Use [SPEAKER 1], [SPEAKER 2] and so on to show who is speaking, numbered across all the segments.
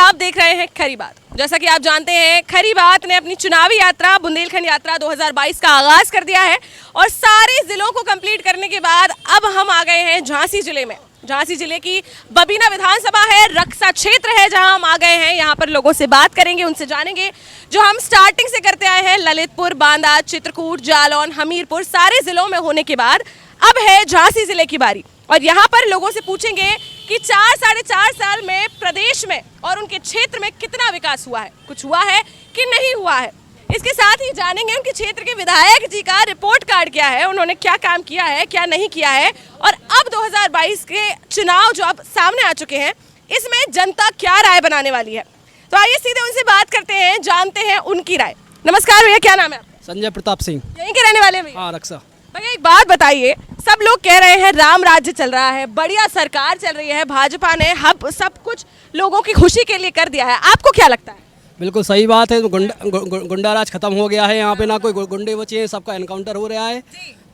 [SPEAKER 1] आप देख रहे हैं खरी बात। जैसा कि आप जानते हैं, खरी बात ने अपनी चुनावी यात्रा बुंदेलखंड यात्रा 2022 का आगाज कर दिया है और सारे जिलों को कंप्लीट करने के बाद अब हम आ गए हैं झांसी जिले में। झांसी जिले की बबीना विधानसभा है, रक्सा क्षेत्र है जहां हम आ गए हैं। यहां पर लोगों से बात करेंगे, उनसे जानेंगे जो हम स्टार्टिंग से करते आए हैं। ललितपुर, बांदा, चित्रकूट, जालौन, हमीरपुर सारे जिलों में होने के बाद अब है झांसी जिले की बारी और यहाँ पर लोगों से पूछेंगे कि 4-4.5 साल में प्रदेश में और उनके क्षेत्र में कितना विकास हुआ है, कुछ हुआ है कि नहीं हुआ है। इसके साथ ही जानेंगे उनके क्षेत्र के विधायक जी का रिपोर्ट कार्ड क्या है, उन्होंने क्या काम किया है, क्या नहीं किया है और अब 2022 के चुनाव जो अब सामने आ चुके हैं इसमें जनता क्या राय बनाने वाली है। तो आइए सीधे उनसे बात करते हैं, जानते हैं उनकी राय। नमस्कार भैया, क्या नाम है आपका?
[SPEAKER 2] संजय प्रताप सिंह।
[SPEAKER 1] यहीं के रहने वाले हैं भैया?
[SPEAKER 2] हाँ, रक्षा।
[SPEAKER 1] भैया एक बात बताइए, सब लोग कह रहे हैं राम राज्य चल रहा है, बढ़िया सरकार चल रही है, भाजपा ने सब कुछ लोगों की खुशी के लिए कर दिया है, आपको क्या लगता है?
[SPEAKER 2] बिल्कुल सही बात है। गुंडा राज खत्म हो गया है, यहाँ पे ना कोई गुंडे बचे हैं, सबका एनकाउंटर हो रहा है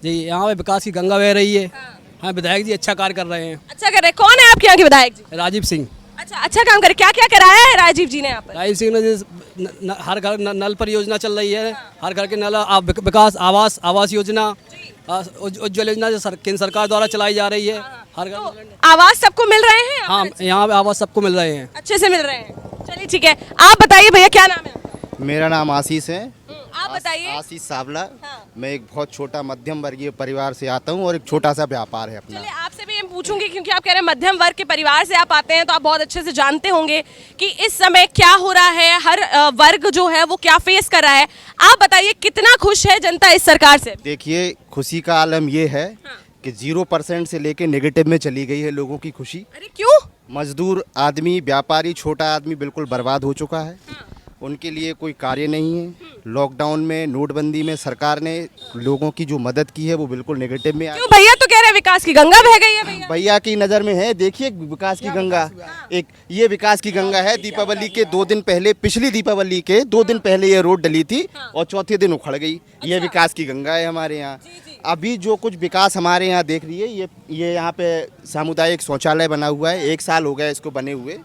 [SPEAKER 2] जी। यहाँ पे विकास की गंगा बह रही है। हाँ, विधायक जी अच्छा कार्य कर रहे हैं। अच्छा कर रहे हैं। कौन है आपके यहाँ के विधायक जी? राजीव सिंह। अच्छा काम करे। क्या क्या कराया है राजीव जी ने यहाँ पर? राजीव सिंह ने हर घर नल परियोजना चल रही है, हर घर के नल विकास, आवास योजना, उज्ज्वल योजना जो केंद्र सरकार द्वारा चलाई जा रही है। हर घर
[SPEAKER 1] आवास सबको मिल रहे हैं?
[SPEAKER 2] हाँ, यहाँ पे आवास सबको मिल रहे हैं, अच्छे
[SPEAKER 1] से मिल रहे हैं। चलिए ठीक है, आप बताइए भैया क्या नाम है आपका?
[SPEAKER 3] मेरा नाम आशीष है।
[SPEAKER 1] आप बताइए।
[SPEAKER 3] आशीष सावला। हाँ। मैं एक बहुत छोटा मध्यम वर्गीय परिवार से आता हूँ और एक छोटा सा व्यापार है अपना।
[SPEAKER 1] चलिए आपसे भी मैं पूछूंगी, क्योंकि आप कह रहे हैं मध्यम वर्ग के परिवार से आप आते हैं, तो आप बहुत अच्छे से जानते होंगे कि इस समय क्या हो रहा है, हर वर्ग जो है वो क्या फेस कर रहा है। आप बताइए कितना खुश है जनता इस सरकार से?
[SPEAKER 3] देखिए, खुशी का आलम ये है कि 0% से लेके नेगेटिव में चली गई है लोगों की खुशी।
[SPEAKER 1] अरे क्यों?
[SPEAKER 3] मजदूर आदमी, व्यापारी, छोटा आदमी बिल्कुल बर्बाद हो चुका है। उनके लिए कोई कार्य नहीं है। लॉकडाउन में, नोटबंदी में सरकार ने लोगों की जो मदद की है वो बिल्कुल नेगेटिव में।
[SPEAKER 1] क्यों भैया तो कह रहे हैं विकास की गंगा बह गई है?
[SPEAKER 3] भैया की नज़र में है, देखिए विकास की गंगा, एक ये विकास की गंगा है। दीपावली के 2 दिन पहले, पिछली दीपावली के 2 दिन पहले ये रोड डली थी और चौथे दिन उखड़ गई। ये विकास की गंगा है हमारे यहाँ। अभी जो कुछ विकास हमारे यहाँ देख रही है, ये यहाँ पे सामुदायिक शौचालय बना हुआ है। 1 साल हो गया इसको बने हुए,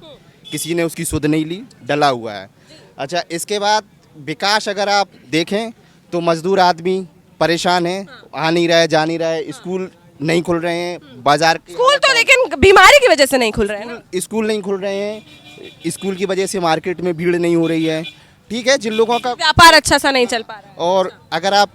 [SPEAKER 3] किसी ने उसकी सुध नहीं ली, डला हुआ है। अच्छा, इसके बाद विकास अगर आप देखें तो मजदूर आदमी परेशान है, आ नहीं रहा है, जा नहीं रहा है। स्कूल नहीं खुल रहे हैं, बाजार
[SPEAKER 1] स्कूल तो लेकिन बीमारी की वजह से नहीं खुल रहे हैं ना?
[SPEAKER 3] स्कूल नहीं खुल रहे हैं, स्कूल की वजह से मार्केट में भीड़ नहीं हो रही है। ठीक है, जिन लोगों का
[SPEAKER 1] व्यापार अच्छा सा नहीं चल पा रहा है।
[SPEAKER 3] और अगर आप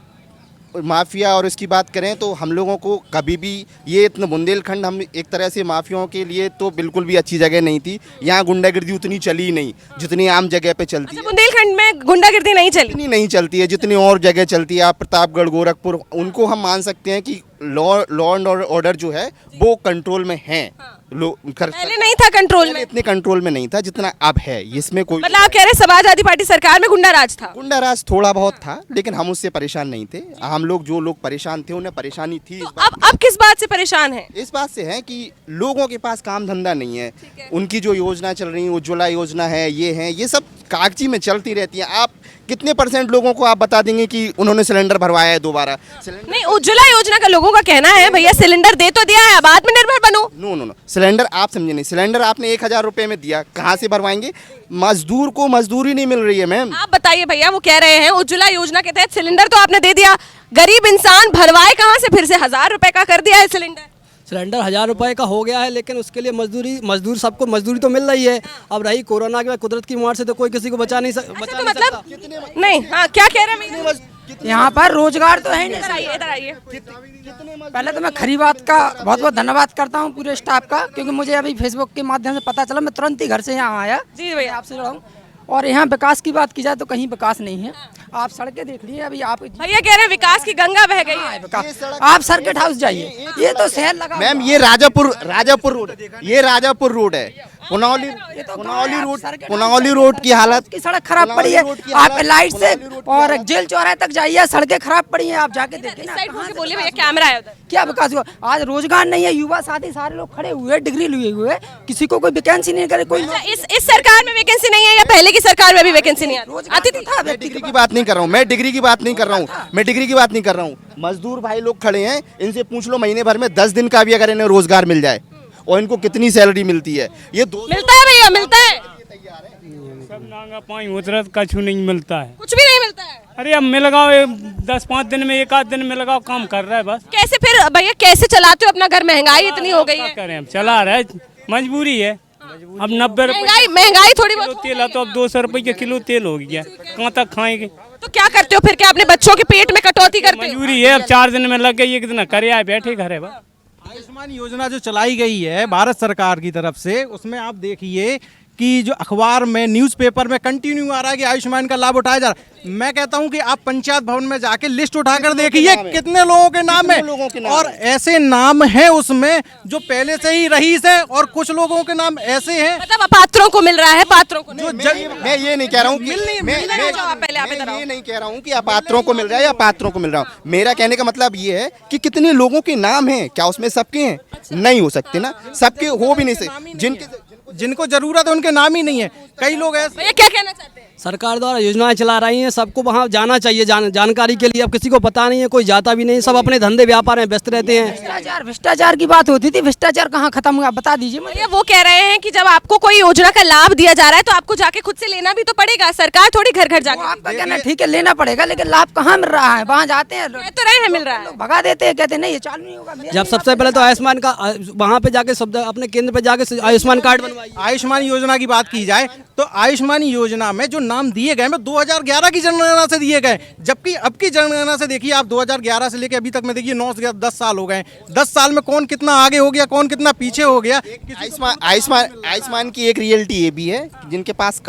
[SPEAKER 3] माफिया और इसकी बात करें तो हम लोगों को कभी भी ये इतना बुंदेलखंड, हम एक तरह से माफियाओं के लिए तो बिल्कुल भी अच्छी जगह नहीं थी। यहाँ गुंडागिर्दी उतनी चली नहीं जितनी आम जगह पे चलती है।
[SPEAKER 1] बुंदेलखंड में गुंडागिर्दी नहीं चली?
[SPEAKER 3] इतनी नहीं चलती है जितनी और जगह चलती है। आप प्रतापगढ़, गोरखपुर, उनको हम मान सकते हैं कि लॉ एंड ऑर्डर जो है वो कंट्रोल में है।
[SPEAKER 1] पहले नहीं था कंट्रोल में,
[SPEAKER 3] इतने कंट्रोल में नहीं था जितना अब है। इसमें कोई
[SPEAKER 1] मतलब आप कह रहे हैं समाजवादी पार्टी सरकार में गुंडा राज था?
[SPEAKER 3] गुंडा राज थोड़ा बहुत था, लेकिन हम उससे परेशान नहीं थे। हम लोग, जो लोग परेशान थे उन्हें परेशानी थी।
[SPEAKER 1] तो अब किस बात से परेशान है?
[SPEAKER 3] इस बात से है कि लोगों के पास काम धंधा नहीं है। उनकी जो योजना चल रही है, उज्ज्वला योजना है, ये सब कागजी में चलती रहती है। आप कितने % लोगों को आप बता देंगे कि उन्होंने सिलेंडर भरवाया है दोबारा?
[SPEAKER 1] नहीं, उज्ज्वला योजना का लोगों का कहना है भैया सिलेंडर दे तो दिया है, अब आत्मनिर्भर बनो।
[SPEAKER 3] नो, सिलेंडर आप समझे नहीं। सिलेंडर आपने 1000 रुपए में दिया, कहाँ से भरवाएंगे? मजदूर को मजदूरी नहीं मिल रही है मैम।
[SPEAKER 1] आप बताइए भैया, वो कह रहे हैं उज्ज्वला योजना के तहत सिलेंडर तो आपने दे दिया, गरीब इंसान भरवाए कहाँ से? फिर से 1000 रुपए का कर दिया है सिलेंडर।
[SPEAKER 2] 1000 रुपए का हो गया है, लेकिन उसके लिए मजदूर सबको मजदूरी तो मिल रही है। अब रही कोरोना के बाद, कुदरत की मार से तो कोई किसी को बचा नहीं सकता।
[SPEAKER 1] नहीं, हाँ, क्या कह रहे हैं?
[SPEAKER 4] यहाँ पर रोजगार तो है नहीं।
[SPEAKER 1] इधर आइए।
[SPEAKER 4] पहले तो मैं खरी बात का बहुत बहुत धन्यवाद करता हूँ पूरे स्टाफ का, क्योंकि मुझे अभी फेसबुक के माध्यम से पता चला, मैं तुरंत ही घर से यहाँ आया
[SPEAKER 1] जी भैया,
[SPEAKER 4] आपसे जुड़ा हूँ। और यहाँ विकास की बात की जाए तो कहीं विकास नहीं है। आप सड़कें देख लीजिए, अभी आप
[SPEAKER 1] भैया कह रहे हैं विकास की गंगा बह गई है।
[SPEAKER 4] आप सर्किट हाउस जाइए, ये तो शहर लगा।
[SPEAKER 3] मैम, ये राजापुर रोड, ये राजापुर रोड है। पुनौली रोड की हालत
[SPEAKER 4] की सड़क खराब पड़ी है। आप लाइट से और जेल चौराहे तक जाइए, सड़कें खराब पड़ी हैं, आप जाके देखिए।
[SPEAKER 1] बोलिए भैया, कैमरा है उधर।
[SPEAKER 4] क्या विकास हुआ? आज रोजगार नहीं है, युवा साथी सारे लोग खड़े हुए, डिग्री लिए हुए, किसी को कोई वैकेंसी नहीं करे। कोई
[SPEAKER 1] इस सरकार में वैकेंसी नहीं है या पहले की सरकार में भी वैकेंसी नहीं आती थी?
[SPEAKER 3] मैं डिग्री की बात नहीं कर रहा हूँ, मैं डिग्री की बात नहीं कर रहा हूँ। मजदूर भाई लोग खड़े हैं, इनसे पूछ लो महीने भर में 10 दिन का भी अगर इन्हें रोजगार मिल जाए और इनको कितनी सैलरी मिलती है? ये
[SPEAKER 1] मिलता है भैया, मिलता है।
[SPEAKER 5] सब नांगा पानी उतरत कछु नहीं मिलता है।
[SPEAKER 1] कुछ भी नहीं मिलता है।
[SPEAKER 5] अरे अब मिल गाओ 10-5 दिन में, एक आध दिन मिल गाओ, काम कर रहा है बस।
[SPEAKER 1] कैसे फिर भैया कैसे चलाते हो अपना घर? महंगाई इतनी हो गई
[SPEAKER 5] क्या
[SPEAKER 1] है।
[SPEAKER 5] करें, अब चला रहा है, मजबूरी है। अब 90 रुपए
[SPEAKER 1] महंगाई थोड़ी
[SPEAKER 5] किलो
[SPEAKER 1] बहुत
[SPEAKER 5] तेल है, तो अब 200 रुपए का किलो तेल हो गया, कहाँ तक खाएंगे।
[SPEAKER 1] तो क्या करते हो फिर? क्या अपने बच्चों के पेट में कटौती करते हो?
[SPEAKER 5] मजबूरी है, अब 4 दिन में लग गई, एक दिन करे आए बैठे घर है बस।
[SPEAKER 6] आयुष्मान योजना जो चलाई गई है भारत सरकार की तरफ से, उसमें आप देखिए कि जो अखबार में, न्यूज़पेपर में कंटिन्यू आ रहा है कि आयुष्मान का लाभ उठाया जा रहा है। मैं कहता हूं कि आप पंचायत भवन में जाके लिस्ट उठाकर देखिए कितने लोगों के नाम है, और ऐसे नाम है उसमें जो पहले से ही रईस है, और कुछ लोगों के नाम ऐसे हैं
[SPEAKER 1] मतलब अपात्रों को मिल रहा है, पात्रों को नहीं।
[SPEAKER 3] मैं ये नहीं कह रहा हूँ कि मैं ये नहीं कह रहा हूँ कि अपात्रों को मिल रहा है या पात्रों को मिल रहा हूँ। मेरा कहने का मतलब ये है कि कितने लोगों के नाम हैं, क्या उसमें सबके हैं? नहीं हो सकते ना, सबके हो भी नहीं सकते।
[SPEAKER 6] जिनको जरूरत है उनके नाम ही नहीं है। कई लोग ऐसे।
[SPEAKER 1] भैया क्या कहना चाहते हैं?
[SPEAKER 2] सरकार द्वारा योजनाएं चला रही हैं, सबको वहाँ जाना चाहिए जानकारी के लिए। अब किसी को पता नहीं है, कोई जाता भी नहीं, सब अपने धंधे व्यापार में व्यस्त रहते हैं।
[SPEAKER 4] भ्रष्टाचार की बात होती थी, भ्रष्टाचार कहाँ खत्म हुआ बता दीजिए मुझे।
[SPEAKER 1] भैया वो कह रहे हैं कि जब आपको कोई योजना का लाभ दिया जा रहा है तो आपको जाके खुद से लेना भी तो पड़ेगा। सरकार थोड़ी घर घर
[SPEAKER 4] वो
[SPEAKER 1] जाके
[SPEAKER 4] आपका कहना ठीक है, लेना पड़ेगा, लेकिन लाभ कहाँ मिल रहा है? वहाँ जाते हैं
[SPEAKER 1] कह तो रहे हैं मिल रहा है।
[SPEAKER 4] लोग भगा देते हैं, कहते हैं नहीं ये चालू नहीं होगा।
[SPEAKER 2] जब सबसे पहले तो आयुष्मान का वहाँ पे जाके अपने केंद्र पे जाके आयुष्मान कार्ड बनवाइए।
[SPEAKER 6] आयुष्मान योजना की बात की जाए तो आयुष्मान योजना में जो नाम दिए गए में 2011 की जनगणना से दिए गए, जबकि अब की जनगणना से देखिए आप 2011 से लेके अभी तक में देखिए 9-10 साल हो गए। 10 साल में कौन कितना आगे हो गया, कौन कितना पीछे हो गया।
[SPEAKER 3] आयुष्मान की एक रियलिटी ये भी है, जिनके पास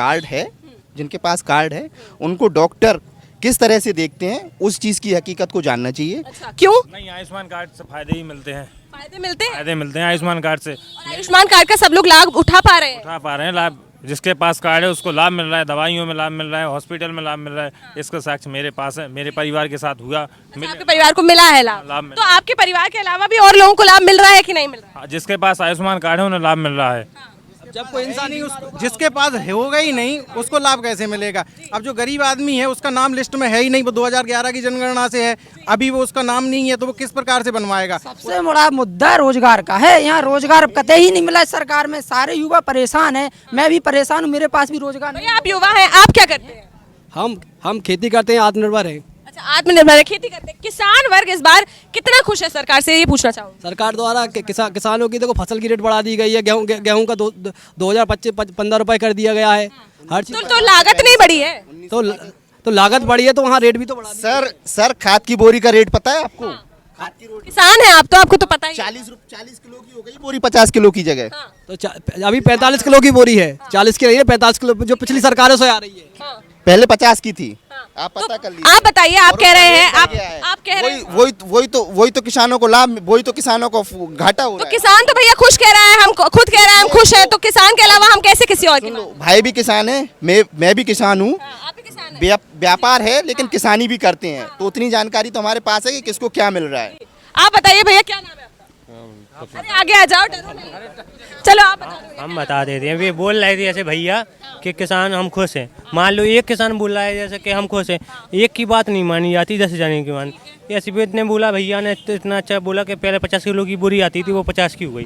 [SPEAKER 3] कार्ड है उनको डॉक्टर किस तरह से देखते हैं, उस चीज की हकीकत को जानना चाहिए।
[SPEAKER 1] अच्छा, क्यों
[SPEAKER 7] नहीं, आयुष्मान कार्ड से फायदे ही मिलते हैं।
[SPEAKER 1] फायदे मिलते हैं?
[SPEAKER 7] फायदे मिलते हैं आयुष्मान कार्ड से।
[SPEAKER 1] और आयुष्मान कार्ड का सब लोग लाभ उठा पा रहे हैं?
[SPEAKER 7] उठा पा रहे हैं लाभ। जिसके पास कार्ड है उसको लाभ मिल रहा है, दवाइयों में लाभ मिल रहा है, हॉस्पिटल में लाभ मिल रहा है। इसका साक्ष्य मेरे पास है, मेरे परिवार के साथ हुआ।
[SPEAKER 1] आपके परिवार को मिला है लाभ?
[SPEAKER 7] लाभ मिला।
[SPEAKER 1] तो आपके परिवार के अलावा भी और लोगों को लाभ मिल रहा है कि नहीं मिल रहा है?
[SPEAKER 7] जिसके पास आयुष्मान कार्ड है उन्हें लाभ मिल रहा है।
[SPEAKER 6] जब कोई इंसान ही जिसके पास होगा ही नहीं उसको लाभ कैसे मिलेगा? अब जो गरीब आदमी है उसका नाम लिस्ट में है ही नहीं, वो 2011 की जनगणना से है, अभी वो उसका नाम नहीं है, तो वो किस प्रकार से बनवाएगा?
[SPEAKER 4] सबसे बड़ा मुद्दा रोजगार का है। यहाँ रोजगार कतई ही नहीं मिला सरकार में। सारे युवा परेशान है, मैं भी परेशान हूँ, मेरे पास भी रोजगार नहीं।
[SPEAKER 1] भैया आप युवा हैं, आप क्या करते हैं?
[SPEAKER 2] हम खेती करते हैं, आत्मनिर्भर हैं।
[SPEAKER 1] अच्छा, आत्मनिर्भर है, खेती करते हैं। किसान वर्ग इस बार कितना खुश है सरकार से, ये पूछना चाहूँगी।
[SPEAKER 2] सरकार द्वारा किसानों की देखो फसल की रेट बढ़ा दी गई है। गेहूं का 2015 रुपए कर दिया गया है। हर चीज
[SPEAKER 1] तो लागत नहीं बढ़ी है?
[SPEAKER 2] तो लागत बढ़ी है तो वहाँ रेट भी तो बढ़ा दिया।
[SPEAKER 3] सर खाद की बोरी का रेट पता है आपको?
[SPEAKER 1] किसान है आप तो, आपको तो पता ही है।
[SPEAKER 3] 40 किलो की हो गई बोरी 50 किलो की जगह।
[SPEAKER 2] तो अभी 45 किलो की बोरी है, 40 की नहीं है, 45 किलो जो पिछली सरकारों से आ रही है।
[SPEAKER 3] पहले 50 की थी, आप पता कर लीजिए।
[SPEAKER 1] आप बताइए, आप कह रहे हैं, आप कह रहे हैं
[SPEAKER 3] वही तो किसानों को लाभ, वही तो किसानों को घाटा हो
[SPEAKER 1] तो
[SPEAKER 3] रहा है।
[SPEAKER 1] किसान तो भैया खुश कह रहा है, हम खुद कह रहे हैं हम खुश है, तो किसान के अलावा हम कैसे किसी और के नाम?
[SPEAKER 3] भाई भी किसान है, मैं भी किसान हूँ।
[SPEAKER 1] आप भी किसान हैं?
[SPEAKER 3] व्यापार है लेकिन किसानी भी करते हैं, तो उतनी जानकारी तो हमारे पास है कि किसको क्या मिल रहा है।
[SPEAKER 1] आप बताइए भैया क्या नाम है आपका? अरे आगे आ जाओ, डरो नहीं। चलो आप बता दो।
[SPEAKER 8] हम बता देते हैं। वे बोल रहे थे जैसे भैया कि किसान हम खुश हैं। मान लो एक किसान बोल रहा है जैसे कि हम खुश हैं, एक की बात नहीं मानी जाती, 10 जाने की मान। ऐसी भी ने बोला, भैया ने इतना अच्छा बोला कि पहले 50 किलो की बोरी आती थी, वो 50 की हो गई,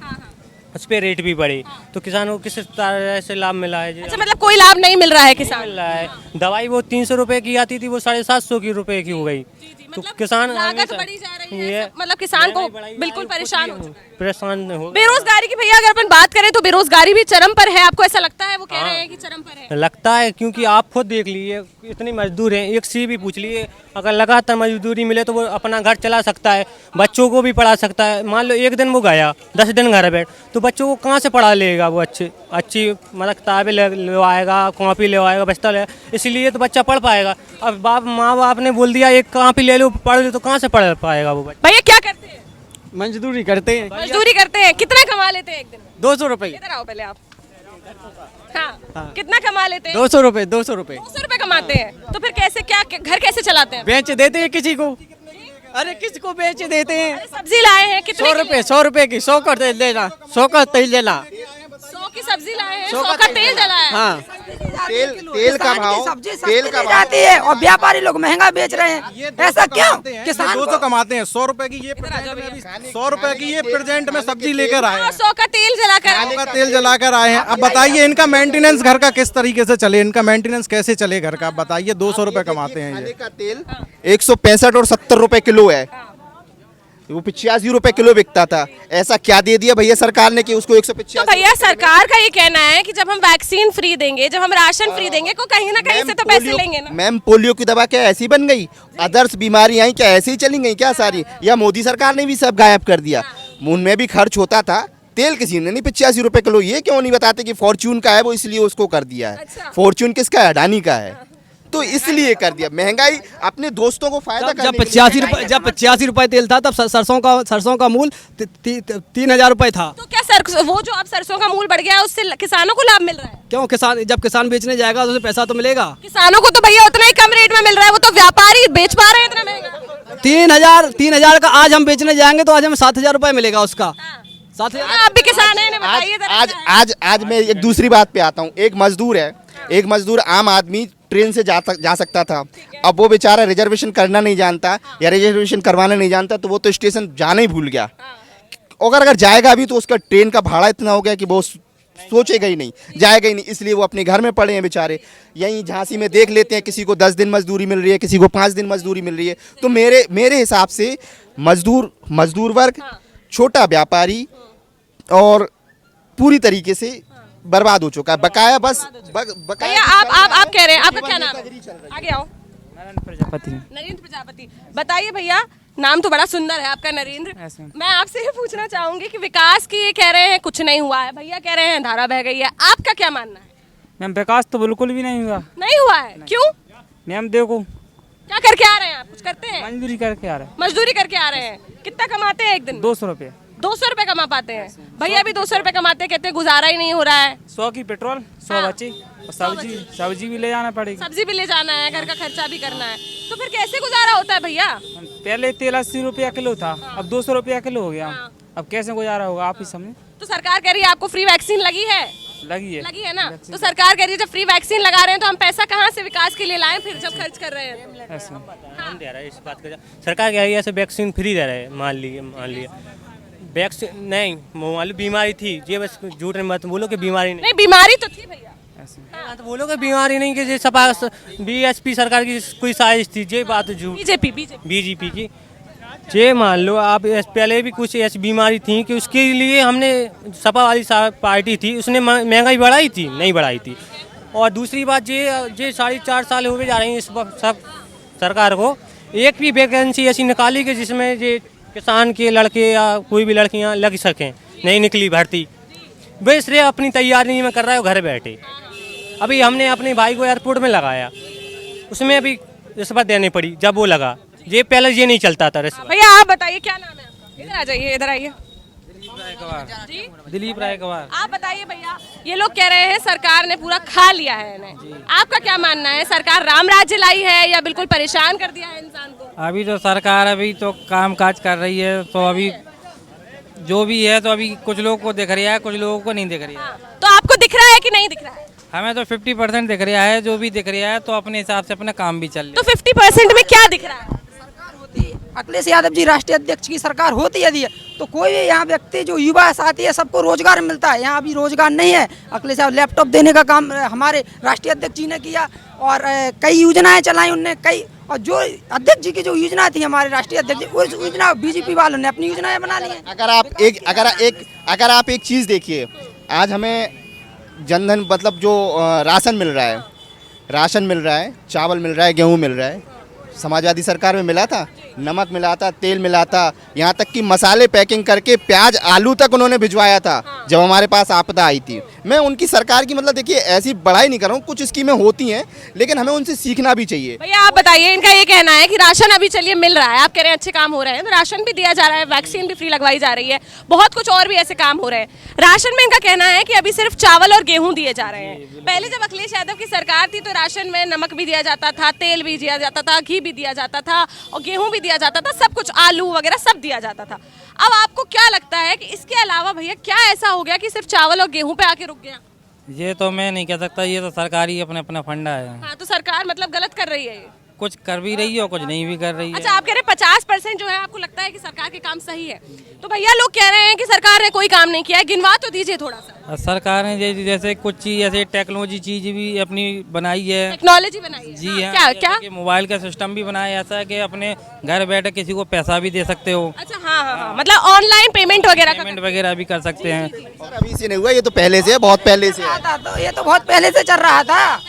[SPEAKER 8] उस पर रेट भी बढ़े, तो किसानों को किस तरह से लाभ मिला है?
[SPEAKER 1] अच्छा, मतलब कोई लाभ नहीं मिल रहा है किसान?
[SPEAKER 8] मिल रहा है। दवाई वो 300 रुपए की आती थी, वो 750 रुपए की हो गई। तो किसान
[SPEAKER 1] लागत बढ़ी जा रही है, मतलब किसान को बिल्कुल परेशान हो चुका है।
[SPEAKER 8] परेशान हो।
[SPEAKER 1] बेरोजगारी की भैया अगर अपन बात करें तो बेरोजगारी भी चरम पर है, आपको ऐसा लगता है? वो कह रहे हैं कि चरम पर है।
[SPEAKER 8] लगता है, क्योंकि आप खुद देख लीजिए इतनी मजदूर हैं, एक सी भी पूछ लिए, अगर लगातार मजदूरी मिले तो वो अपना घर चला सकता है, बच्चों को भी पढ़ा सकता है। मान लो एक दिन वो गया, 10 दिन घर बैठ, तो बच्चों को कहाँ से पढ़ा लेगा? वो अच्छी मतलब किताबें ले आएगा, कॉपी ले आएगा, बस्ता ले, इसलिए तो बच्चा पढ़ पाएगा। अब माँ बाप ने बोल दिया एक कॉपी ले लो, पढ़ लो, तो कहाँ से पढ़ पाएगा वो बच्चा?
[SPEAKER 1] भैया क्या करते हैं?
[SPEAKER 6] मजदूरी करते हैं।
[SPEAKER 1] मजदूरी करते हैं। कितना कमा लेते हैं एक दिन?
[SPEAKER 6] 200 रुपए।
[SPEAKER 1] इधर आओ पहले आप। हाँ, कितना कमा लेते हैं?
[SPEAKER 6] 200 रुपए। 200 रुपए
[SPEAKER 1] 200 रुपए कमाते हैं, तो फिर कैसे, क्या घर कैसे चलाते हैं?
[SPEAKER 6] बेच देते हैं किसी को। अरे किसको बेच देते हैं?
[SPEAKER 1] अरे सब्जी लाए हैं कितने?
[SPEAKER 6] 100 रुपए की 100 का तेल लेना, 100 का तेल लेना।
[SPEAKER 1] 100 की सब्जी लाए हैं, 100 का तेल डला है।
[SPEAKER 6] हाँ।
[SPEAKER 3] तेल का भाव,
[SPEAKER 4] सब्जी
[SPEAKER 3] तेल
[SPEAKER 4] सस्ती
[SPEAKER 3] का
[SPEAKER 4] दी
[SPEAKER 3] भाव
[SPEAKER 4] जाती है और व्यापारी लोग महंगा बेच रहे हैं। ऐसा क्यों? किसान
[SPEAKER 6] 200 कमाते हैं, 100 रुपए की ये प्रेजेंट में अभी 100 रुपए की ये प्रेजेंट में सब्जी लेकर आए हैं,
[SPEAKER 1] 100 का तेल जलाकर
[SPEAKER 6] 100 का तेल जलाकर आए हैं। अब बताइए इनका मेंटेनेंस घर का किस तरीके से चले, इनका मेंटेनेंस कैसे चले घर का? बताइए 200 रुपए कमाते हैं
[SPEAKER 3] खाने
[SPEAKER 6] ये।
[SPEAKER 3] का तेल 165 और 70 रुपए किलो है, वो 85 रुपए किलो बिकता था। ऐसा क्या दे दिया भैया सरकार ने कि उसको 185?
[SPEAKER 1] तो भैया सरकार का ये कहना है कि जब हम वैक्सीन फ्री देंगे, जब हम राशन फ्री देंगे, को कहीं ना कहीं से तो पैसे लेंगे ना।
[SPEAKER 3] मैम पोलियो की दवा क्या ऐसी बन गई? अदर्स बीमारी आई क्या ऐसे ही चली गई क्या सारी? या मोदी सरकार ने भी सब गायब कर दिया? उनमें भी खर्च होता था, तेल किसी ने नहीं 85 रुपए किलो। ये क्यों नहीं बताते कि फॉर्च्यून का है वो इसलिए उसको कर दिया है?
[SPEAKER 1] अच्छा।
[SPEAKER 3] फॉर्च्यून किसका है? अडानी का है, तो इसलिए कर दिया। महंगाई अपने दोस्तों को फायदा
[SPEAKER 2] जब
[SPEAKER 3] करने के लिए
[SPEAKER 2] 85 रुपए तेल था तब सरसों का मूल 3000 रुपए था।
[SPEAKER 1] तो क्या वो जो अब सरसों का मूल बढ़ गया है उससे किसानों को लाभ मिल रहा है?
[SPEAKER 2] क्यों? जब किसान बेचने जाएगा तो उसे पैसा तो मिलेगा।
[SPEAKER 1] किसानों को तो भैया उतना ही कम रेट में मिल रहा है, वो तो व्यापारी बेच पा रहे हैं इतना महंगा।
[SPEAKER 2] 3000 का आज हम बेचने जाएंगे तो आज हमें 7000 रुपए मिलेगा उसका। 7000।
[SPEAKER 1] आप भी किसान हैं, बताइए जरा।
[SPEAKER 3] आज मैं एक दूसरी बात पे आता हूँ। एक मजदूर है, एक मजदूर आम आदमी ट्रेन से जा सकता था, अब वो बेचारा रिजर्वेशन करना नहीं जानता या रिजर्वेशन करवाना नहीं जानता, तो वो तो स्टेशन जाना ही भूल गया। अगर जाएगा भी तो उसका ट्रेन का भाड़ा इतना हो गया कि वो सोचेगा ही नहीं, जाएगा ही नहीं, इसलिए वो अपने घर में पड़े हैं बेचारे। यहीं झांसी में देख लेते हैं, किसी को 10 दिन मजदूरी मिल रही है, किसी को 5 दिन मजदूरी मिल रही है। तो मेरे हिसाब से मजदूर वर्ग, छोटा व्यापारी और पूरी तरीके से बर्बाद हो चुका है। बकाया बस बकाया।
[SPEAKER 1] भैया आप कह रहे हैं, आपका क्या नाम है? आगे आओ। नरेंद्र प्रजापति। बताइए भैया, नाम तो बड़ा सुंदर है आपका नरेंद्र। मैं आपसे ये पूछना चाहूंगी कि विकास की ये कह रहे हैं कुछ नहीं हुआ है, भैया कह रहे हैं धारा बह गई है, आपका क्या मानना है?
[SPEAKER 5] मैम विकास तो बिल्कुल भी नहीं हुआ।
[SPEAKER 1] नहीं हुआ है? क्यों?
[SPEAKER 5] मैम देखो
[SPEAKER 1] क्या करके आ रहे हैं आप? कुछ करते हैं?
[SPEAKER 5] मजदूरी करके आ रहे हैं।
[SPEAKER 1] मजदूरी करके आ रहे हैं। कितना कमाते हैं एक दिन?
[SPEAKER 5] 200 रुपये।
[SPEAKER 1] 200 रुपए कमा पाते हैं? भैया भी 200 रुपए कमाते हैं, कहते हैं गुजारा ही नहीं हो रहा है।
[SPEAKER 5] 100 की पेट्रोल, 100 बच्चे और सब्जी भी ले जाना पड़ेगी।
[SPEAKER 1] सब्जी भी ले जाना है, घर का खर्चा भी करना है, तो फिर कैसे गुजारा होता है भैया?
[SPEAKER 5] पहले तेल 80 रुपया किलो था, अब 200 रुपया किलो हो गया। अब कैसे गुजारा होगा आप ही समझे।
[SPEAKER 1] तो सरकार कह रही है आपको फ्री वैक्सीन लगी है?
[SPEAKER 5] लगी है
[SPEAKER 1] ना? तो सरकार कह रही है जब फ्री वैक्सीन लगा रहे हैं तो हम पैसा कहाँ से विकास के लिए लाएं फिर जब खर्च कर रहे हैं?
[SPEAKER 8] ऐसे हम दे रहा है इस बात का। सरकार कह रही है ऐसे वैक्सीन फ्री दे रहे हैं, मान लिया वैक्सीन नहीं, मान लो बीमारी थी, ये बस झूठ मत बोलो कि बीमारी नहीं।
[SPEAKER 1] बीमारी तो थी भैया।
[SPEAKER 8] हाँ, तो बोलो कि बीमारी नहीं कि सपा बीएसपी सरकार की कोई साजिश थी, ये बात झूठ। बीजेपी की ये मान लो आप पहले भी कुछ ऐसी बीमारी थी कि उसके लिए हमने सपा वाली पार्टी थी उसने महंगाई बढ़ाई थी, नहीं बढ़ाई थी। और दूसरी बात ये 4.5 साल हो गए जा रही है इस वक्त सब सरकार को, एक भी वैकेंसी ऐसी निकाली कि जिसमें ये किसान के लड़के या कोई भी लड़कियां लग सकें, नहीं निकली भर्ती। वे सिर्फ अपनी तैयारी में कर रहा है घर बैठे। अभी हमने अपने भाई को एयरपोर्ट में लगाया, उसमें अभी रिश्वत देनी पड़ी जब वो लगा, ये पहले ये नहीं चलता था रिश्वत।
[SPEAKER 1] भैया आप बताइए क्या नाम है आपका? इधर आ जाइए, इधर आइए।
[SPEAKER 5] दिलीप राय कवार।
[SPEAKER 1] आप बताइए भैया, ये लोग कह रहे हैं सरकार ने पूरा खा लिया है इन्हें, आपका क्या मानना है? सरकार राम राज्य लाई है या बिल्कुल परेशान कर दिया है इंसान को?
[SPEAKER 5] अभी तो सरकार अभी तो काम काज कर रही है, तो अभी जो भी है तो अभी कुछ लोगों को दिख रहा है, कुछ लोगों को नहीं दिख रहा है।
[SPEAKER 1] तो आपको दिख रहा है कि नहीं दिख रहा है?
[SPEAKER 5] हमें तो 50% दिख रहा है, जो भी दिख रहा है तो अपने हिसाब से अपना काम भी चल रहा है।
[SPEAKER 1] तो 50% में क्या दिख रहा है?
[SPEAKER 4] अखिलेश यादव जी राष्ट्रीय अध्यक्ष की सरकार होती यदि है तो कोई भी यहाँ व्यक्ति जो युवा साथी है सबको रोजगार मिलता है। यहाँ अभी रोजगार नहीं है। अखिलेश यादव लैपटॉप देने का काम हमारे राष्ट्रीय अध्यक्ष जी ने किया और कई योजनाएं चलाई उनने, कई, और जो अध्यक्ष जी की जो योजना थी हमारे राष्ट्रीय अध्यक्ष, उस योजना बीजेपी वालों ने अपनी योजनाएं बना ली है।
[SPEAKER 3] अगर आप एक चीज़ देखिए, आज हमें जनधन मतलब जो राशन मिल रहा है, चावल मिल रहा है, गेहूँ मिल रहा है, समाजवादी सरकार में मिला था, नमक मिला था, तेल मिला था, यहाँ तक कि मसाले पैकिंग करके प्याज आलू तक उन्होंने भिजवाया था जब हमारे पास आपदा आई थी। मैं उनकी सरकार की मतलब देखिए ऐसी बड़ाई नहीं कर रहा हूँ, कुछ स्कीमें होती हैं लेकिन हमें उनसे सीखना भी चाहिए।
[SPEAKER 1] भैया आप बताइए, इनका ये कहना है कि राशन अभी चलिए मिल रहा है, आप कह रहे हैं अच्छे काम हो रहे हैं, तो राशन भी दिया जा रहा है, वैक्सीन भी फ्री लगवाई जा रही है, बहुत कुछ और भी ऐसे काम हो रहे हैं। राशन में इनका कहना है कि अभी सिर्फ चावल और गेहूँ दिए जा रहे हैं। पहले जब अखिलेश यादव की सरकार थी तो राशन में नमक भी दिया जाता था, तेल भी दिया जाता था, घी भी दिया जाता था और गेहूं भी दिया जाता था, सब कुछ आलू वगैरह सब दिया जाता था। अब आपको क्या लगता है कि इसके अलावा भैया क्या ऐसा हो गया कि सिर्फ चावल और गेहूं पे आके रुक गया?
[SPEAKER 5] ये तो मैं नहीं कह सकता, ये तो सरकारी अपने अपना फंडा है।
[SPEAKER 1] हाँ, तो सरकार मतलब गलत कर रही है ये।
[SPEAKER 5] कुछ कर भी रही है और कुछ नहीं भी कर रही है।
[SPEAKER 1] अच्छा, आप कह रहे हैं 50% जो है आपको लगता है कि सरकार के काम सही है, तो भैया लोग कह रहे हैं कि सरकार ने कोई काम नहीं किया है, गिनवा तो दीजिए थोड़ा सा।
[SPEAKER 5] सरकार ने जैसे कुछ चीज ऐसे टेक्नोलॉजी चीज भी अपनी बनाई है।
[SPEAKER 1] टेक्नोलॉजी बनाई है?
[SPEAKER 5] जी हाँ,
[SPEAKER 1] क्या क्या?
[SPEAKER 5] जैसे कि मोबाइल का सिस्टम भी बनाया है, ऐसा है कि अपने घर बैठे किसी को पैसा भी दे सकते हो,
[SPEAKER 1] अच्छा, हाँ हाँ हाँ, मतलब ऑनलाइन पेमेंट वगैरह का
[SPEAKER 5] पेमेंट वगैरह भी कर सकते हैं।
[SPEAKER 3] और अभी से नहीं हुआ, ये तो पहले से है, बहुत पहले से है।
[SPEAKER 4] तो ये तो बहुत पहले से चल रहा था।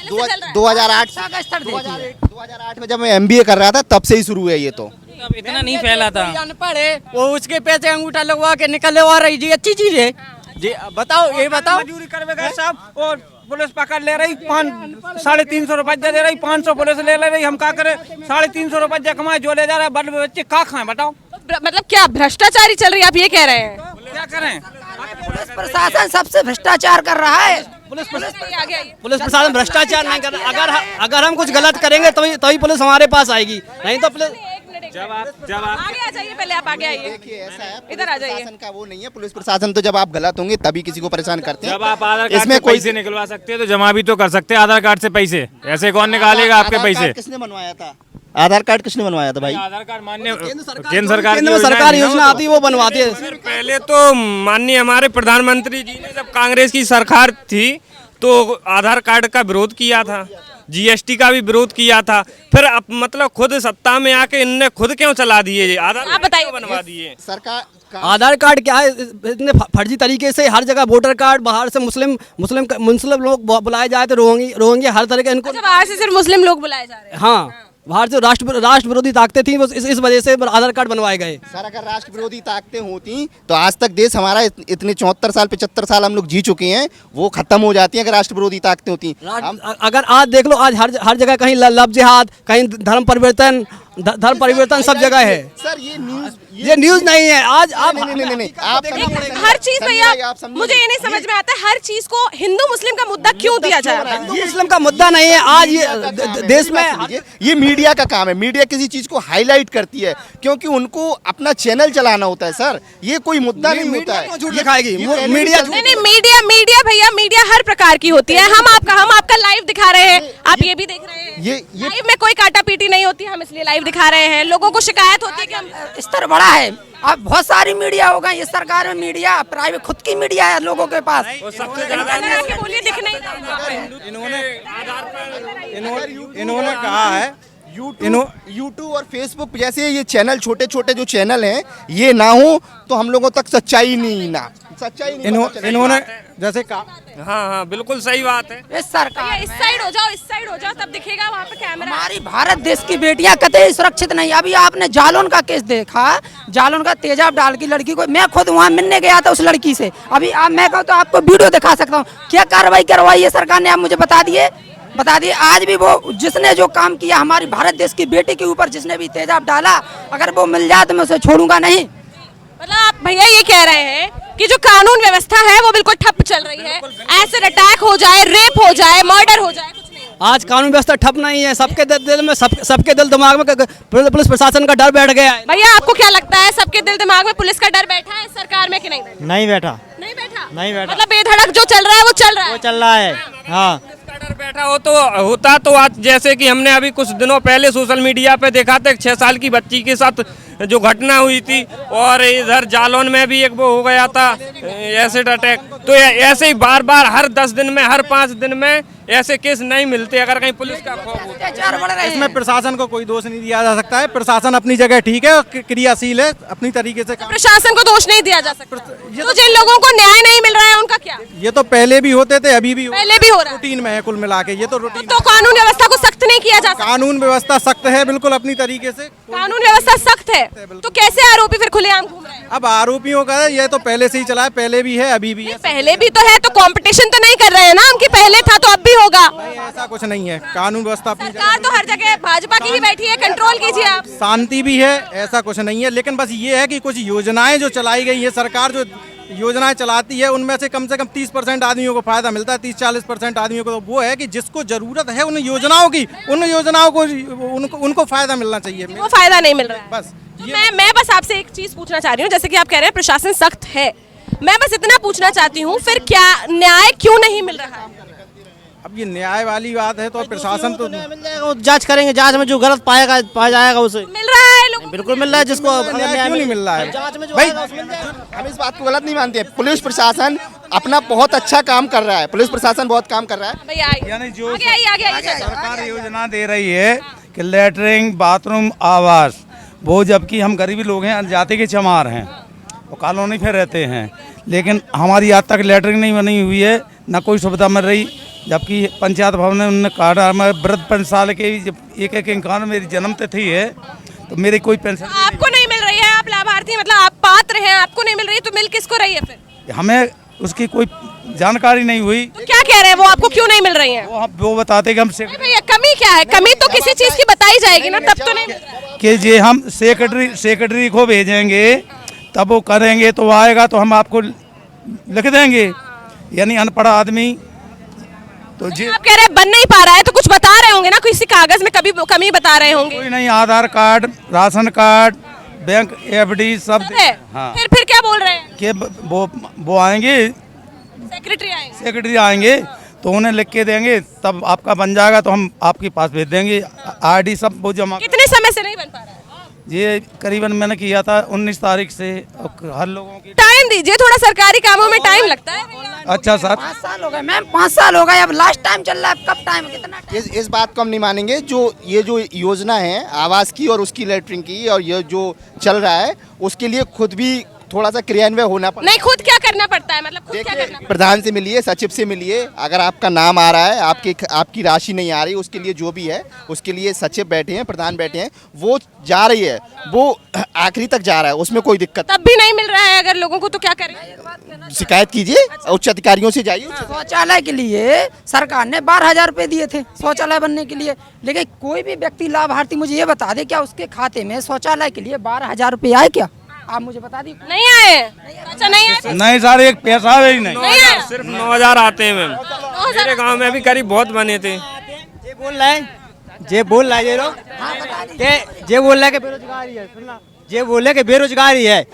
[SPEAKER 3] 2008 में जब मैं MBA कर रहा था तब से ही शुरू है ये तो।
[SPEAKER 5] अब इतना नहीं फैला था।
[SPEAKER 9] अनपढ़ है वो, उसके पैसे अंगूठा लगवा के निकलवा रही जी, अच्छी चीज है जी। बताओ, ये बताओ, मजदूरी करवेगा साहब और पुलिस पकड़ ले रही, 350 रुपया दे रही, 500 पुलिस ले रही, हम क्या करें? 350 रुपया कमाए, जो ले जा रहा है, बड़े बच्चे क्या खाएं बताओ?
[SPEAKER 1] मतलब क्या भ्रष्टाचारी चल रही है, आप ये कह रहे हैं?
[SPEAKER 9] क्या करें?
[SPEAKER 4] पुलिस प्रशासन सबसे भ्रष्टाचार कर रहा है।
[SPEAKER 2] पुलिस प्रशासन भ्रष्टाचार नहीं कर रहा। अगर हम कुछ गलत करेंगे तभी पुलिस हमारे पास आएगी, नहीं तो पुलिस।
[SPEAKER 7] जब आप
[SPEAKER 1] आगे आ जाइए, पहले आप आगे आइए,
[SPEAKER 3] ऐसा है,
[SPEAKER 1] इधर आ जाइए।
[SPEAKER 3] प्रशासन का वो नहीं है, पुलिस प्रशासन तो जब आप गलत होंगे तभी किसी को परेशान करते हैं।
[SPEAKER 7] जब आप आधार कार्ड
[SPEAKER 3] इसमें
[SPEAKER 7] से पैसे निकलवा सकते हैं तो जमा भी तो कर सकते हैं आधार कार्ड से पैसे। ऐसे कौन निकालेगा आपके
[SPEAKER 3] आधार
[SPEAKER 7] पैसे?
[SPEAKER 3] कार्ड किसने बनवाया था? आधार कार्ड किसने बनवाया था भाई?
[SPEAKER 7] आधार कार्ड मान्य केंद्र
[SPEAKER 2] केंद्र में सरकार योजना आती है वो बनवाती है।
[SPEAKER 8] सर पहले तो माननीय हमारे प्रधानमंत्री जी ने, जब कांग्रेस की सरकार थी तो आधार कार्ड का विरोध किया था, GST का भी विरोध किया था, फिर अब मतलब खुद सत्ता में आके इनने खुद क्यों चला दिए आधार
[SPEAKER 1] आप बताइए।
[SPEAKER 8] क्यों बनवा दिए?
[SPEAKER 3] सरकार
[SPEAKER 2] आधार कार्ड क्या है, इतने फर्जी तरीके से हर जगह वोटर कार्ड, बाहर से मुस्लिम लोग बुलाए जाए तो रोहिंग्या हर तरह के इनको।
[SPEAKER 1] अच्छा, बाहर से सिर्फ मुस्लिम लोग बुलाए जा रहे हैं?
[SPEAKER 2] हाँ, बाहर से राष्ट्र विरोधी ताकतें थी, वो इस वजह से आधार कार्ड बनवाए गए।
[SPEAKER 3] सर अगर राष्ट्र विरोधी ताकतें होती तो आज तक देश हमारा इतने 74 साल 75 साल हम लोग जी चुके हैं, वो खत्म हो जाती हैं अगर राष्ट्र विरोधी ताकतें होती।
[SPEAKER 2] अगर आज देख लो, आज हर जगह कहीं लव जिहाद, कहीं धर्म परिवर्तन सब जगह है।
[SPEAKER 3] सर
[SPEAKER 2] ये न्यूज नहीं है। आज आप
[SPEAKER 3] नहीं आप
[SPEAKER 1] हर चीज भैया, मुझे ये नहीं समझ में आता हर चीज को हिंदू मुस्लिम का मुद्दा क्यों दिया जाए?
[SPEAKER 2] हिंदू मुस्लिम का मुद्दा नहीं है आज ये देश में।
[SPEAKER 3] ये मीडिया का काम है, मीडिया किसी चीज को हाईलाइट करती है क्योंकि उनको अपना चैनल चलाना होता है। सर ये कोई मुद्दा नहीं होता है।
[SPEAKER 2] झूठ दिखाएगी मीडिया।
[SPEAKER 1] नहीं, मीडिया भैया, मीडिया हर प्रकार की होती है। हम आपका लाइव दिखा रहे हैं, आप ये भी देख रहे हैं।
[SPEAKER 3] ये
[SPEAKER 1] लाइव में कोई काटा पीटी नहीं होती, हम इसलिए लाइव दिखा रहे हैं। लोगों को शिकायत होती है कि हम
[SPEAKER 4] स्तर बड़ा है। अब बहुत सारी मीडिया हो गई, ये सरकार में मीडिया, प्राइवेट खुद की मीडिया है लोगों के पास।
[SPEAKER 1] बोलिए, दिख नहीं।
[SPEAKER 6] इन्होंने कहा है
[SPEAKER 3] यूट्यूब और फेसबुक जैसे ये चैनल, छोटे छोटे जो चैनल हैं, ये ना हो तो हम लोगों तक सच्चाई नहीं पता
[SPEAKER 6] इन्होंने जैसे कहा।
[SPEAKER 8] हाँ बिल्कुल सही बात है।
[SPEAKER 4] इस सरकार
[SPEAKER 1] इस साइड हो जाओ तब दिखेगा वहाँ पे कैमरा।
[SPEAKER 4] हमारी भारत देश की बेटियां कतई सुरक्षित नहीं। अभी आपने जालौन का केस देखा, जालौन का तेजाब डाल की लड़की को, मैं खुद वहाँ मिलने गया था उस लड़की से। अभी मैं कहूँ तो आपको वीडियो दिखा सकता हूँ। क्या कार्रवाई करवाई है सरकार ने, आप मुझे बता दिए। आज भी वो जिसने जो काम किया हमारी भारत देश की बेटी के ऊपर, जिसने भी तेजाब डाला, अगर वो मिल जाए तो मैं उसे छोड़ूंगा नहीं।
[SPEAKER 1] मतलब आप भैया ये कह रहे हैं कि जो कानून व्यवस्था है वो बिल्कुल ठप चल रही है, एसिड अटैक हो जाए, रेप हो जाए, मर्डर हो जाए, कुछ नहीं।
[SPEAKER 2] आज कानून व्यवस्था ठप नहीं है। सबके दिल में सबके दिल दिमाग में पुलिस प्रशासन का डर बैठ गया है।
[SPEAKER 1] भैया आपको क्या लगता है, सबके दिल दिमाग में पुलिस का डर बैठा है सरकार में कि नहीं बैठा?
[SPEAKER 9] नहीं बैठा।
[SPEAKER 1] नहीं बैठा मतलब बेधड़क जो चल रहा है वो चल रहा है।
[SPEAKER 9] हाँ
[SPEAKER 8] डर बैठा होता तो आज जैसे कि हमने अभी कुछ दिनों पहले सोशल मीडिया पे देखा था, 6 साल की बच्ची के साथ जो घटना हुई थी, और इधर जालौन में भी एक वो हो गया था एसिड अटैक। तो ऐसे ही बार बार हर 10 दिन में, हर 5 दिन में ऐसे केस नहीं मिलते अगर कहीं पुलिस का खौफ होता।
[SPEAKER 6] इसमें प्रशासन को कोई दोष नहीं दिया जा सकता है। प्रशासन अपनी जगह ठीक है और क्रियाशील है, अपनी तरीके से।
[SPEAKER 1] प्रशासन को दोष नहीं दिया जा सकता। तो जिन लोगों को न्याय नहीं मिल रहा है उनका क्या?
[SPEAKER 6] ये तो पहले भी होते थे, अभी भी
[SPEAKER 1] हो रहा है।
[SPEAKER 6] रूटीन में है कुल मिला के। ये तो रूटीन।
[SPEAKER 1] तो कानून व्यवस्था को सख्त नहीं किया जा सकता?
[SPEAKER 6] कानून व्यवस्था सख्त है बिल्कुल अपनी तरीके से।
[SPEAKER 1] कानून व्यवस्था सख्त है तो कैसे आरोपी फिर खुलेआम घूम रहे हैं?
[SPEAKER 6] अब आरोपियों का ये तो पहले से ही चला है, पहले भी है, अभी भी है।
[SPEAKER 1] पहले भी तो है, तो कंपटीशन तो नहीं कर रहे हैं ना हम कि पहले था तो अब भी होगा।
[SPEAKER 6] ऐसा कुछ नहीं है। कानून व्यवस्था अपनी
[SPEAKER 1] सरकार तो हर जगह भाजपा की ही बैठी है, कंट्रोल कीजिए आप।
[SPEAKER 6] शांति भी है, ऐसा कुछ नहीं है। लेकिन बस ये है कि कुछ योजनाएं जो चलाई गई है, सरकार जो योजनाएं चलाती है, उनमें से कम 30% आदमियों को फायदा मिलता है। 30-40% आदमियों को तो वो है कि जिसको जरूरत है उन योजनाओं को उनको फायदा मिलना चाहिए।
[SPEAKER 1] वो फायदा नहीं मिल रहा है
[SPEAKER 6] बस।
[SPEAKER 1] तो मैं बस आपसे एक चीज पूछना चाह रही हूँ, जैसे कि आप कह रहे हैं प्रशासन सख्त है, मैं बस इतना पूछना चाहती हूँ, फिर क्या न्याय क्यों नहीं मिल रहा है?
[SPEAKER 6] अब ये न्याय वाली बात है तो प्रशासन तो
[SPEAKER 9] मिल जाएगा, वो जांच करेंगे, जांच में जो गलत पाया जाएगा उसे
[SPEAKER 1] मिल रहा है लोगों को?
[SPEAKER 9] बिल्कुल मिल रहा है, जिसको अगर
[SPEAKER 6] न्याय
[SPEAKER 9] न्याय
[SPEAKER 6] क्यों नहीं मिल रहा है
[SPEAKER 9] जांच में जो
[SPEAKER 3] भाई
[SPEAKER 9] आएगा उसे मिल जाएगा।
[SPEAKER 3] हम इस बात को गलत नहीं मानते। पुलिस प्रशासन अपना बहुत अच्छा काम कर रहा है, पुलिस प्रशासन बहुत काम कर रहा है।
[SPEAKER 1] भैया आइए,
[SPEAKER 10] यानी जो
[SPEAKER 1] आगे आइए, आगे आइए।
[SPEAKER 10] सरकार योजना दे रही है कि लेटरिंग, बाथरूम, आवास, वो जबकि हम गरीबी लोग हैं, जाति के चमार हैं और कॉलोनी पे रहते हैं, लेकिन हमारी आज तक लेटरिंग नहीं बनी हुई है, ना कोई सुविधा मिल रही। जबकि पंचायत भवन ने उन्होंने कहा मैं वृद्ध पेंशन के एक इंसान मेरी जन्म तिथि है तो मेरी कोई पेंशन
[SPEAKER 1] आपको नहीं मिल रही है, आप लाभार्थी मतलब आप पात्र हैं, आपको नहीं मिल रही, तो मिल किसको रही है फिर?
[SPEAKER 10] हमें उसकी कोई जानकारी नहीं हुई।
[SPEAKER 1] तो क्या कह रहे हैं वो, आपको क्यों नहीं मिल रही है?
[SPEAKER 10] वो बताते कि हम
[SPEAKER 1] नहीं भैया, कमी क्या है? कमी तो किसी चीज की बताई जाएगी ना, तब तो नहीं मिल रहा है।
[SPEAKER 10] कि ये हम सेक्रेटरी को भेजेंगे, तब वो करेंगे तो आएगा तो हम आपको लिख देंगे। यानी अनपढ़ आदमी तो जी
[SPEAKER 1] आप कह रहे हैं बन नहीं पा रहा है, तो कुछ बता रहे होंगे ना, किसी कागज में कभी कमी बता रहे होंगे।
[SPEAKER 10] कोई नहीं, Aadhaar card, ration card, bank FD सब
[SPEAKER 1] है।
[SPEAKER 10] हाँ,
[SPEAKER 1] फिर क्या बोल रहे हैं?
[SPEAKER 10] कि वो आएंगे, सेक्रेटरी आएंगे तो उन्हें लिख के देंगे, तब आपका बन जाएगा तो हम आपके पास भेज देंगे। आईडी सब वो जमा।
[SPEAKER 1] कितने समय से नहीं बन पा रहा है?
[SPEAKER 10] ये करीबन मैंने किया था 19 तारीख से, और हर लोगों की।
[SPEAKER 1] टाइम दीजिए थोड़ा, सरकारी कामों में टाइम लगता है भैया।
[SPEAKER 10] अच्छा सर,
[SPEAKER 4] 5 साल हो गए मैम, 5 साल हो गए, अब लास्ट टाइम चल रहा है, अब कब टाइम, कितना टाइम?
[SPEAKER 3] इस बात को हम नहीं मानेंगे। ये जो योजना है आवास की और उसकी लेटरिंग की, और ये जो चल रहा है उसके लिए खुद भी थोड़ा सा क्रियान्वय होना पड़ता
[SPEAKER 1] नहीं, खुद क्या करना पड़ता है, मतलब खुद क्या करना
[SPEAKER 3] है।
[SPEAKER 1] पड़ता
[SPEAKER 3] प्रधान से मिलिए, सचिव से मिलिए, अगर आपका नाम आ रहा है, आपकी राशि नहीं आ रही, उसके लिए जो भी है उसके लिए सचिव बैठे हैं, प्रधान बैठे हैं, वो जा रही है, वो आखिरी तक जा रहा है, उसमें कोई दिक्कत
[SPEAKER 1] तब भी नहीं मिल रहा है अगर लोगों को, तो क्या करें?
[SPEAKER 3] शिकायत कीजिए, उच्च अधिकारियों से जाइए।
[SPEAKER 4] शौचालय के लिए सरकार ने 12,000 रुपए दिए थे शौचालय बनने के लिए, लेकिन कोई भी व्यक्ति लाभार्थी मुझे ये बता दे क्या उसके खाते में शौचालय के लिए 12,000 रुपए आए क्या? आप मुझे बता दी।
[SPEAKER 1] नहीं आए? अच्छा नहीं आए?
[SPEAKER 10] नहीं सर, एक पैसा भी नहीं।
[SPEAKER 1] नहीं आए?
[SPEAKER 5] सिर्फ 9,000 आते हैं मैम। मेरे गांव में भी करीब बहुत बने थे।
[SPEAKER 9] ये बोल रहा है ये लोग ये बोल रहा है कि बेरोजगारी है, सुनना, ये बोल रहे हैं कि बेरोजगारी है।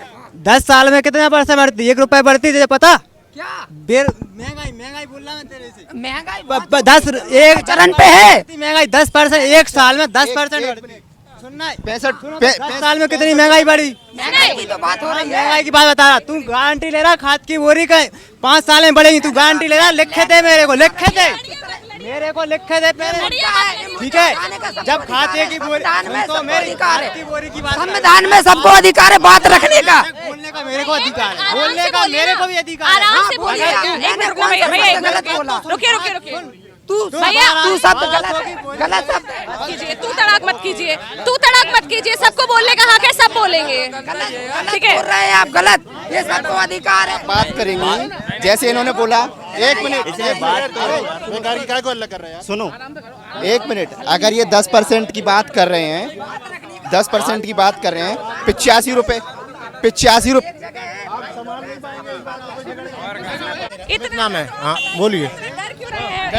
[SPEAKER 9] 10 साल में कितने पैसे बढ़ती, 1 रुपए बढ़ती थी पता
[SPEAKER 4] क्या?
[SPEAKER 9] महंगाई बोल रहा मैं तेरे से।
[SPEAKER 4] महंगाई
[SPEAKER 9] 10 एक
[SPEAKER 4] चरण पे है।
[SPEAKER 9] महंगाई 10%, एक साल में 10% सुनना है। 10 साल में कितनी महंगाई बढ़ी?
[SPEAKER 4] महंगाई की तो बात हो रही है।
[SPEAKER 9] महंगाई की बात बता रहा, तू गारंटी ले रहा खाद की बोरी का 5 साल में बढ़ेगी, तू गारंटी ले रहा, लिखे थे मेरे को, लिखे थे ठीक है। जब खाते की बोरी तो मेरी खाद की बोरी की बात,
[SPEAKER 4] संविधान में सबको अधिकार है बात रखने का,
[SPEAKER 9] बोलने का मेरे को अधिकार है, बोलने का मेरे को भी अधिकार है।
[SPEAKER 1] आराम से बोलिए। एक मिनट रुको भैया, भैया एक मिनट रुकिए।
[SPEAKER 4] तू
[SPEAKER 1] भैया
[SPEAKER 4] तू सब गलत सब
[SPEAKER 1] कीजिए, तू तड़ाक मत कीजिए, सबको बोलने का हक है, सब बोलेंगे, ठीक है?
[SPEAKER 4] बोल रहे हैं आप गलत, ये सबको अधिकार है।
[SPEAKER 3] बात करेंगे जैसे इन्होंने बोला। एक मिनट सुनो, 1 मिनट। अगर ये 10% की बात कर रहे हैं, 10% की बात कर रहे हैं, 85 रुपए
[SPEAKER 1] इतना
[SPEAKER 6] में। हाँ बोलिए।
[SPEAKER 1] डर क्यों रहे हैं?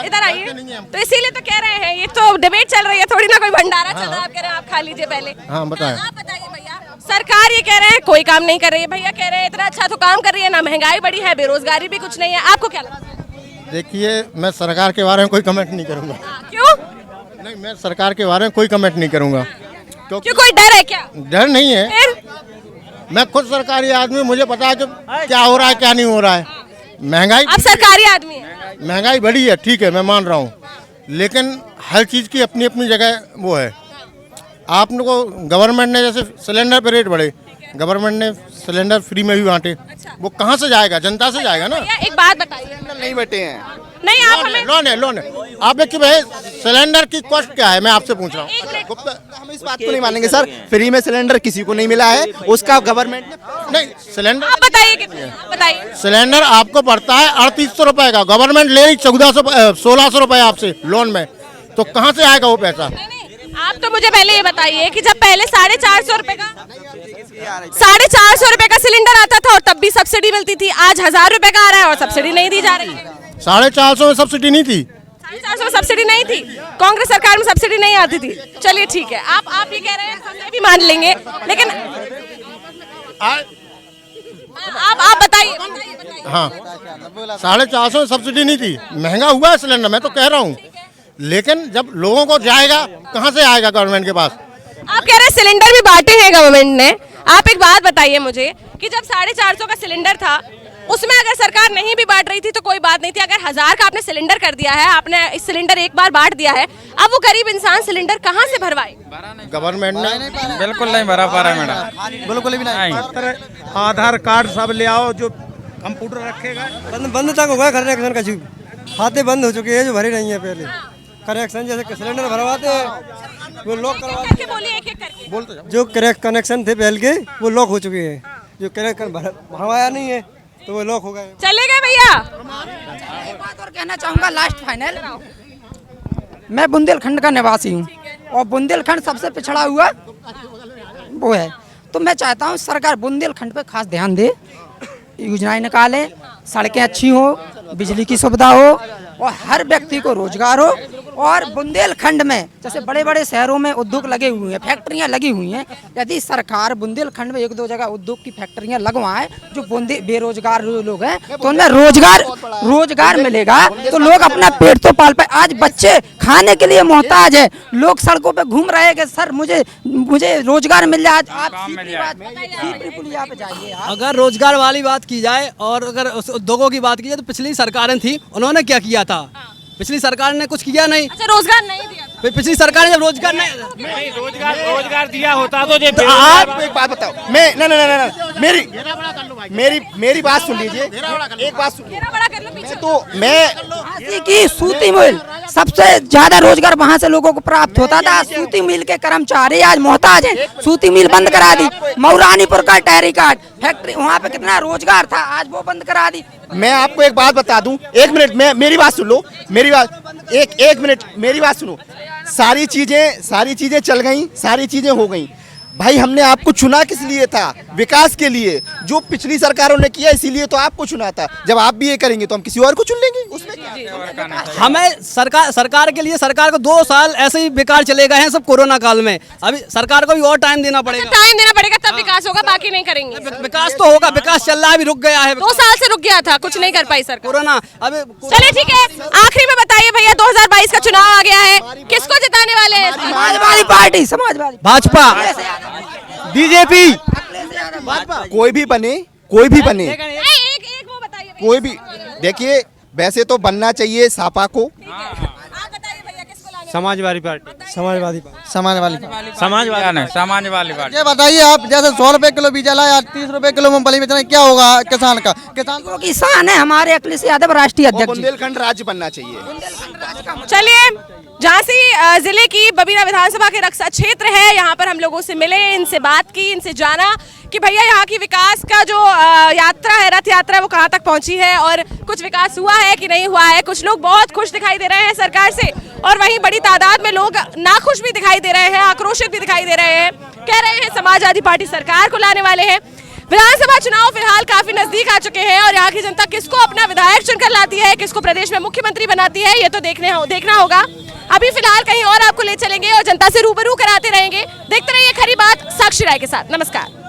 [SPEAKER 1] इधर आइए। तो इसीलिए तो कह रहे हैं, ये तो डिबेट चल रही है, थोड़ी ना कोई भंडारा चल रहा है। आप कह रहे हैं आप खा लीजिए पहले।
[SPEAKER 6] हाँ बताएं।
[SPEAKER 1] आप बताइए भैया, सरकार ये कह रहे हैं कोई काम नहीं कर रही है, भैया कह रहे हैं इतना अच्छा तो काम कर रही है ना, महंगाई बढ़ी है, बेरोजगारी भी कुछ नहीं है, आपको क्या लगता है?
[SPEAKER 6] देखिए, मैं सरकार के बारे में कोई कमेंट नहीं करूँगा।
[SPEAKER 1] क्यों?
[SPEAKER 6] नहीं, मैं सरकार के बारे में कोई कमेंट नहीं करूँगा।
[SPEAKER 1] क्यों, कोई डर है क्या?
[SPEAKER 6] डर नहीं है,
[SPEAKER 1] फिर
[SPEAKER 6] मैं खुद सरकारी आदमी, मुझे पता है कि क्या हो रहा है क्या नहीं हो रहा है। महंगाई,
[SPEAKER 1] आप सरकारी आदमी हैं।
[SPEAKER 6] महंगाई बढ़ी है, ठीक है, मैं मान रहा हूँ, लेकिन हर चीज़ की अपनी अपनी जगह वो है। आपने को गवर्नमेंट ने जैसे सिलेंडर पे रेट बढ़े, गवर्नमेंट ने सिलेंडर फ्री में भी बांटे, वो कहाँ से जाएगा? जनता से जाएगा ना।
[SPEAKER 1] भैया एक बात बताइए।
[SPEAKER 3] नहीं बैठे हैं,
[SPEAKER 1] नहीं आप हमें
[SPEAKER 6] लोन है। आप देखिए भाई, सिलेंडर की कॉस्ट क्या है, मैं आपसे पूछ रहा हूँ।
[SPEAKER 3] हम इस बात को नहीं मानेंगे सर। फ्री में सिलेंडर किसी को नहीं मिला है, उसका गवर्नमेंट ने नहीं। सिलेंडर
[SPEAKER 1] आप बताइए कितने, आप बताइए।
[SPEAKER 6] सिलेंडर आपको पड़ता है 3800 रुपए का, गवर्नमेंट ले रही 1600 रुपए आपसे लोन में, तो कहाँ से आएगा वो पैसा?
[SPEAKER 1] आप तो मुझे पहले ये बताइए कि जब पहले 450 रुपए का 450 रुपए का सिलेंडर आता था और तब भी सब्सिडी मिलती थी, आज 1000 रुपए का आ रहा है और सब्सिडी नहीं दी जा रही है।
[SPEAKER 6] 450 में सब्सिडी नहीं थी,
[SPEAKER 1] 450 में सब्सिडी नहीं थी, कांग्रेस सरकार में सब्सिडी नहीं आती थी। चलिए ठीक है, आप ये कह रहे हैं, हम ये भी मान लेंगे, लेकिन आप बताइए।
[SPEAKER 11] हाँ 450 में सब्सिडी नहीं थी, महंगा हुआ है सिलेंडर, मैं तो कह रहा हूँ, लेकिन जब लोगों को जाएगा कहाँ से आएगा गवर्नमेंट के पास।
[SPEAKER 1] आप कह रहे हैं सिलेंडर भी बांटे हैं गवर्नमेंट ने। आप एक बात बताइए मुझे कि जब 450 का सिलेंडर था उसमें अगर सरकार नहीं भी बांट रही थी तो कोई बात नहीं थी, अगर 1000 का आपने सिलेंडर कर दिया है, आपने इस सिलेंडर एक बार बांट दिया है, अब वो गरीब इंसान सिलेंडर कहाँ से भरवाए?
[SPEAKER 11] गवर्नमेंट ने
[SPEAKER 5] बिल्कुल नहीं भरा पा रहा मैडम,
[SPEAKER 6] बिल्कुल भी नहीं। आधार कार्ड सब ले आओ, जो कंप्यूटर रखेगा।
[SPEAKER 8] बंद तक हो गया कनेक्शन का, खाते बंद हो चुके हैं जो भरे नहीं है पहले। कनेक्शन जैसे सिलेंडर भरवाते हैं वो लॉक करवाते हैं, जो कनेक्शन थे पहले के वो लॉक हो चुके हैं, जो कनेक्शन भरवाया नहीं है तो वो लॉक हो गए।
[SPEAKER 1] चले गए भैया।
[SPEAKER 4] एक बात और कहना चाहूँगा लास्ट फाइनल, मैं बुंदेलखंड का निवासी हूँ और बुंदेलखंड सबसे पिछड़ा हुआ वो है, तो मैं चाहता हूँ सरकार बुंदेलखंड पे खास ध्यान दे, योजनाएं निकाले, सड़कें अच्छी हो, बिजली की सुविधा हो और हर व्यक्ति को रोजगार हो। और बुंदेलखंड में जैसे बड़े बड़े शहरों में उद्योग लगे हुए हैं, फैक्ट्रियां लगी हुई हैं, यदि सरकार बुंदेलखंड में 1-2 जगह उद्योग की फैक्ट्रियां लगवाएं, जो बेरोजगार लोग हैं तो उनमें रोजगार मिलेगा, तो लोग अपना पेट तो पाल पाए। आज बच्चे खाने के लिए मोहताज है, लोग सड़कों पे घूम रहे हैं कि सर मुझे रोजगार मिल जाए। आप पुलिया पे जाइए।
[SPEAKER 2] अगर रोजगार वाली बात की जाए और अगर उस उद्योगों की बात की जाए तो पिछली सरकारें थी, उन्होंने क्या किया था? पिछली सरकार ने कुछ किया नहीं।
[SPEAKER 1] अच्छा, रोजगार नहीं दिया था।
[SPEAKER 2] पिछली सरकार ने जब रोजगार नहीं
[SPEAKER 7] रोजगार दिया होता तो
[SPEAKER 3] आप एक बात बताओ, मैं ना मेरी बात सुन लीजिए, एक बात सुन।
[SPEAKER 4] झांसी की सूती मिल सबसे ज्यादा रोजगार वहाँ से लोगों को प्राप्त होता था। सूती मिल के कर्मचारी आज मोहताज हैं, सूती मिल बंद करा दी। मऊरानीपुर का टैरी कार्ड फैक्ट्री, वहाँ पे कितना रोजगार था, आज वो बंद करा दी।
[SPEAKER 3] मैं आपको एक बात बता दूं, 1 मिनट मेरी बात सुन लो, मेरी बात एक मिनट मेरी बात सुनो। सारी चीजें चल गई, सारी चीजें हो गई। भाई हमने आपको चुना किस लिए था? विकास के लिए। जो पिछली सरकारों ने किया इसीलिए तो आपको चुना था। जब आप भी ये करेंगे तो हम किसी और को चुन लेंगे, उसमें क्या?
[SPEAKER 2] हमें सरकार के लिए, सरकार को 2 साल ऐसे ही बेकार चले गए हैं सब कोरोना काल में। अभी सरकार को भी और टाइम देना पड़ेगा।
[SPEAKER 1] टाइम देना पड़ेगा तब विकास होगा, बाकी नहीं करेंगे।
[SPEAKER 2] विकास तो होगा, विकास चल रहा है, अभी रुक गया है,
[SPEAKER 1] 2 साल से रुक गया था, कुछ नहीं कर पाई सरकार
[SPEAKER 2] कोरोना। अभी
[SPEAKER 1] चलिए ठीक है, आखिरी में बताइए भैया, 2022 का चुनाव आ गया है, किसको जिताने वाले हैं?
[SPEAKER 4] समाजवादी पार्टी, समाजवादी,
[SPEAKER 2] भाजपा,
[SPEAKER 3] बीजेपी, कोई भी बने
[SPEAKER 1] एक वो बताइए भैया।
[SPEAKER 3] कोई भी। देखिए वैसे तो बनना चाहिए सापा को।
[SPEAKER 1] आप बताइए भैया किसको लाने?
[SPEAKER 8] Samajwadi party, Samajwadi party.
[SPEAKER 9] ये बताइए आप, जैसे 100 रुपए किलो बीज लाया, 30 रुपए किलो मूंगफली बेचना, क्या होगा किसान का?
[SPEAKER 4] किसान है हमारे अखिलेश यादव राष्ट्रीय अध्यक्ष।
[SPEAKER 3] बुंदेलखंड राज्य बनना चाहिए।
[SPEAKER 1] चलिए, झांसी जिले की बबीरा विधानसभा के रक्षा क्षेत्र है, यहाँ पर हम लोगों से मिले, इनसे बात की, इनसे जाना कि भैया यहाँ की विकास का जो यात्रा है, रथ यात्रा है, वो कहाँ तक पहुँची है और कुछ विकास हुआ है कि नहीं हुआ है। कुछ लोग बहुत खुश दिखाई दे रहे हैं सरकार से और वहीं बड़ी तादाद में लोग नाखुश भी दिखाई दे रहे हैं, आक्रोशित भी दिखाई दे रहे हैं। कह रहे हैं समाजवादी पार्टी सरकार को लाने वाले हैं। विधानसभा चुनाव फिलहाल काफी नजदीक आ चुके हैं और यहाँ की जनता किसको अपना विधायक चुनकर लाती है, किसको प्रदेश में मुख्यमंत्री बनाती है, ये तो देखना होगा। अभी फिलहाल कहीं और आपको ले चलेंगे और जनता से रूबरू कराते रहेंगे। देखते रहिए खरी बात साक्षी राय के साथ। नमस्कार।